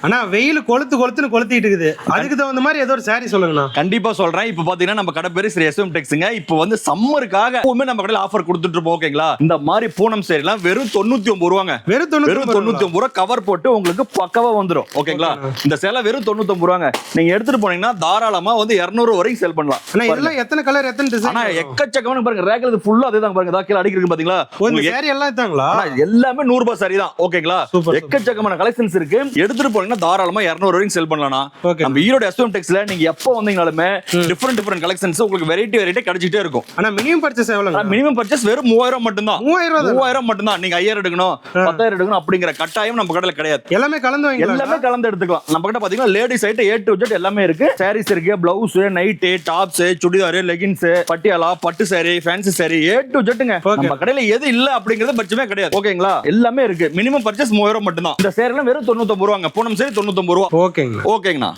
ஆனா வெயில் கொளுத்துன்னு கொளுத்திட்டு இருக்குது. அதுக்கு தகுந்த மாதிரி ஏதோ ஒரு சாரி சொல்லுங்கண்ணா. கண்டிப்பா சொல்றேன். இப்ப பாத்தீங்கன்னா நம்ம கடை பேரு ஸ்ரீ எஸ்எம் டெக்ஸ்ங்க. இப்ப வந்து சம்மருக்காக எப்பவுமே நம்ம கடையில ஆஃபர் கொடுத்துட்டு இருப்போம். ஓகேங்களா? இந்த மாதிரி பூனம் சேரிலாம் வெறும் 99 ரூபாங்க. வெறும் 99 ரூபா கவர் போட்டு உங்களுக்கு பக்கவா வந்துரும். ஓகேங்களா? இந்த சேலை வெறும் 99 ரூபாங்க. நீங்க எடுத்துட்டு போனீங்கன்னா தாராளமா வந்து 200 வரைக்கும் சேல் பண்ணலாம். ஆனா இதெல்லாம் எத்தனை கலர் எத்தனை டிசைன்? ஆனா எக்கச்சக்கமான பாருங்க, ரேக்ல இது ஃபுல்லா அதே தான் பாருங்க. இதா கீழ அடிக்கு பாத்தீங்களா? இந்த சாரி எல்லாம் இதாங்களா? எல்லாமே 100 ரூபாய் சாரி தான். ஓகேங்களா? எக்கச்சக்கமான கலெக்ஷன்ஸ் இருக்கு. எடுத்துட்டு போனீங்கன்னா தாராளமா 200 வரைக்கும் சேல் பண்ணலாம். நம்ம ஈரோடு எஸ்எம் டெக்ஸ்ல நீங்க எப்ப வந்தீங்கனாலுமே டிஃபரெண்ட் கலெக்ஷன்ஸ் உங்களுக்கு வெரைட்டி கிடைச்சிட்டே இருக்கும். ஆனா மினிமம் பர்ச்சேஸ் எவ்வளவு? மினிமம் பர்ச்சேஸ் வெறும் 3000 மட்டும் தான். 3000 மட்டும் தான். நீங்க 5000 எடுக்கணும் 10,000 எடுக்கணும் அப்படிங்கிற கட்டாயம் நம்ம கடையில கிடையாது. எல்லாமே கலந்து வாங்கிக்கலாம். எல்லாமே கலந்து எடுத்துக்கலாம். நம்ம கிட்ட பாத்தீங்கன்னா ladies item A to Z எல்லாமே இருக்கு. சாரீஸ் இருக்கு, blouse, night, tops, churidar, leggings, Patiala, பட்டு sari, fancy sari A to Zங்க. நம்ம கடையில எது இல்ல அப்படிங்கறது பட்சமே கிடையாது. ஓகேங்களா? எல்லாமே இருக்கு. மினிமம் பர்ச்சேஸ் 3000 மட்டும் தான். இந்த சேரிலாம் வெறும் 99 ரூபாங்க. பூனம் சேரி 99 ரூபா. ஓகேங்க. ஓகேங்கண்ணா.